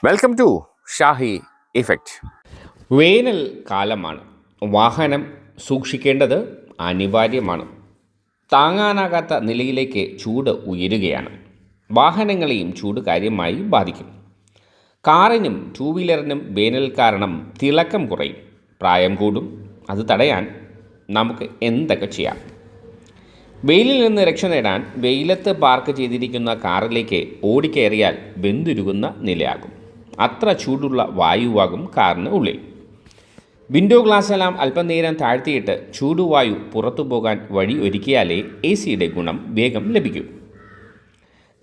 Welcome to Shahi effect. വേനൽ കാലമാണ്. വാഹനം സൂക്ഷിക്കേണ്ടത് അനിവാര്യമാണ്. താങ്ങാനാകാത്ത നിലയിലേക്ക് ചൂട് ഉയരുകയാണ്. വാഹനങ്ങളെയും ചൂട് കാര്യമായി ബാധിക്കും. കാറിനും ടൂ വീലറിനും വേനൽ കാരണം തിളക്കം കുറയും, പ്രായം കൂടും. അത് തടയാൻ നമുക്ക് എന്തൊക്കെ ചെയ്യാം? വെയിലിൽ നിന്ന് രക്ഷ നേടാൻ വെയിലത്ത് പാർക്ക് ചെയ്തിരിക്കുന്ന കാറിലേക്ക് ഓടിക്കയറിയാൽ വെന്തുരുകുന്ന നിലയാകും. അത്ര ചൂടുള്ള വായുവാകും കാറിന് ഉള്ളിൽ. വിൻഡോ ഗ്ലാസ്സെല്ലാം അല്പനേരം താഴ്ത്തിയിട്ട് ചൂടുവായു പുറത്തു പോകാൻ വഴി ഒരുക്കിയാലേ AC-യുടെ ഗുണം വേഗം ലഭിക്കൂ.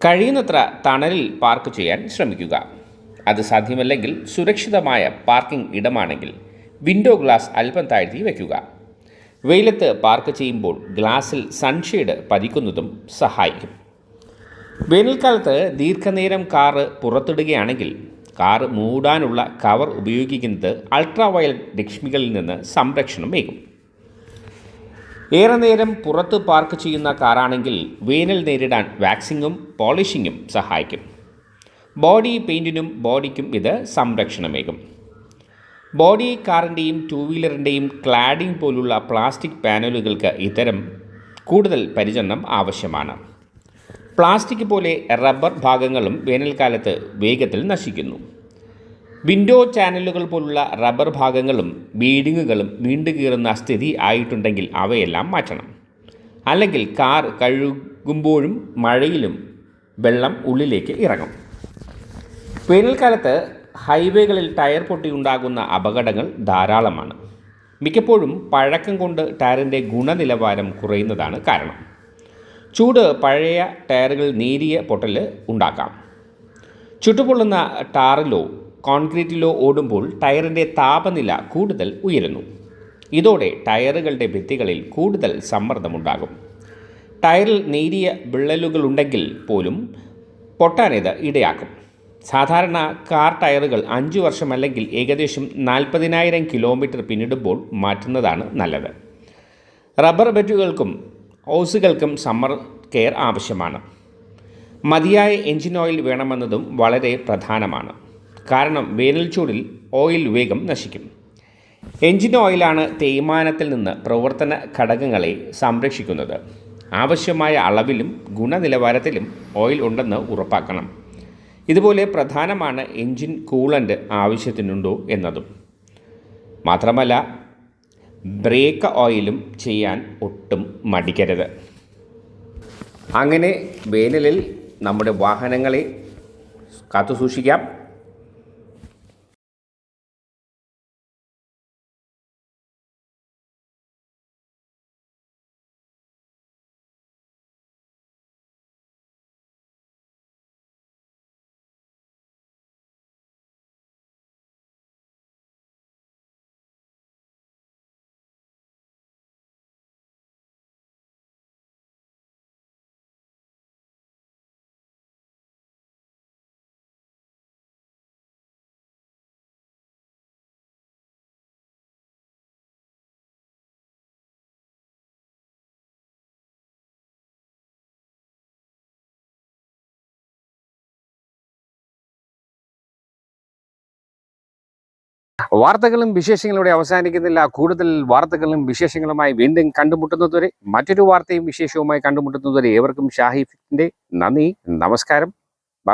കഴിയുന്നത്ര തണലിൽ പാർക്ക് ചെയ്യാൻ ശ്രമിക്കുക. അത് സാധ്യമല്ലെങ്കിൽ സുരക്ഷിതമായ പാർക്കിംഗ് ഇടമാണെങ്കിൽ വിൻഡോ ഗ്ലാസ് അല്പം താഴ്ത്തി വയ്ക്കുക. വെയിലത്ത് പാർക്ക് ചെയ്യുമ്പോൾ ഗ്ലാസിൽ സൺഷെയ്ഡ് പതിക്കുന്നതും സഹായിക്കും. വേനൽക്കാലത്ത് ദീർഘനേരം കാറ് പുറത്തിടുകയാണെങ്കിൽ കാർ മൂടാനുള്ള കവർ ഉപയോഗിക്കുന്നത് അൾട്രാവയലറ്റ് രശ്മികളിൽ നിന്ന് സംരക്ഷണമേകും. ഏറെ നേരം പുറത്ത് പാർക്ക് ചെയ്യുന്ന കാറാണെങ്കിൽ വേനൽ നേരിടാൻ വാക്സിങ്ങും പോളിഷിങ്ങും സഹായിക്കും. ബോഡി പെയിൻറ്റിനും ബോഡിക്കും ഇത് സംരക്ഷണമേകും. ബോഡി കാറിൻ്റെയും ടൂ വീലറിൻ്റെയും ക്ലാഡിംഗ് പോലുള്ള പ്ലാസ്റ്റിക് പാനലുകൾക്ക് ഇത്തരം കൂടുതൽ പരിചരണം ആവശ്യമാണ്. പ്ലാസ്റ്റിക് പോലെ റബ്ബർ ഭാഗങ്ങളും വേനൽക്കാലത്ത് വേഗത്തിൽ നശിക്കുന്നു. വിൻഡോ ചാനലുകൾ പോലുള്ള റബ്ബർ ഭാഗങ്ങളും ബീഡിങ്ങുകളും വീണ്ടുകീറുന്ന സ്ഥിതി ആയിട്ടുണ്ടെങ്കിൽ അവയെല്ലാം മാറ്റണം. അല്ലെങ്കിൽ കാർ കഴുകുമ്പോഴും മഴയിലും വെള്ളം ഉള്ളിലേക്ക് ഇറങ്ങും. വേനൽക്കാലത്ത് ഹൈവേകളിൽ ടയർ പൊട്ടിയുണ്ടാകുന്ന അപകടങ്ങൾ ധാരാളമാണ്. മിക്കപ്പോഴും പഴക്കം കൊണ്ട് ടയറിൻ്റെ ഗുണനിലവാരം കുറയുന്നതാണ് കാരണം. ചൂട് പഴയ ടയറുകൾ നേരിയ പൊട്ടൽ ഉണ്ടാക്കാം. ചുട്ടുപൊള്ളുന്ന ടാറിലോ കോൺക്രീറ്റിലോ ഓടുമ്പോൾ ടയറിൻ്റെ താപനില കൂടുതൽ ഉയരുന്നു. ഇതോടെ ടയറുകളുടെ ഭിത്തികളിൽ കൂടുതൽ സമ്മർദ്ദമുണ്ടാകും. ടയറിൽ നേരിയ വിള്ളലുകളുണ്ടെങ്കിൽ പോലും പൊട്ടാനിത് ഇടയാക്കും. സാധാരണ കാർ ടയറുകൾ 5 വർഷം അല്ലെങ്കിൽ ഏകദേശം 40,000 കിലോമീറ്റർ പിന്നിടുമ്പോൾ മാറ്റുന്നതാണ് നല്ലത്. റബ്ബർ ബെറ്റുകൾക്കും ഓസുകൾക്കും സമ്മർ കെയർ ആവശ്യമാണ്. മതിയായ എൻജിൻ ഓയിൽ വേണമെന്നതും വളരെ പ്രധാനമാണ്. കാരണം വേനൽ ചൂടിൽ ഓയിൽ വേഗം നശിക്കും. എൻജിൻ ഓയിലാണ് തേയ്മാനത്തിൽ നിന്ന് പ്രവർത്തന ഘടകങ്ങളെ സംരക്ഷിക്കുന്നത്. ആവശ്യമായ അളവിലും ഗുണനിലവാരത്തിലും ഓയിൽ ഉണ്ടെന്ന് ഉറപ്പാക്കണം. ഇതുപോലെ പ്രധാനമാണ് എൻജിൻ കൂളൻ്റ് ആവശ്യത്തിനുണ്ടോ എന്നതും. മാത്രമല്ല ബ്രേക്ക് ഓയിലും ചെയ്യാൻ ഒട്ടും മടിക്കരുത്. അങ്ങനെ വേനലിൽ നമ്മുടെ വാഹനങ്ങളെ കാത്തുസൂക്ഷിക്കാം. വാർത്തകളും വിശേഷങ്ങളുടെ അവസാനിക്കുന്നില്ല. കൂടുതൽ വാർത്തകളും വിശേഷങ്ങളുമായി വീണ്ടും കണ്ടുമുട്ടുന്നതുവരെ, മറ്റൊരു വാർത്തയും വിശേഷവുമായി കണ്ടുമുട്ടുന്നതുവരെ ഏവർക്കും ഷാഹി ഇഫക്റ്റിൻ്റെ നന്ദി, നമസ്കാരം.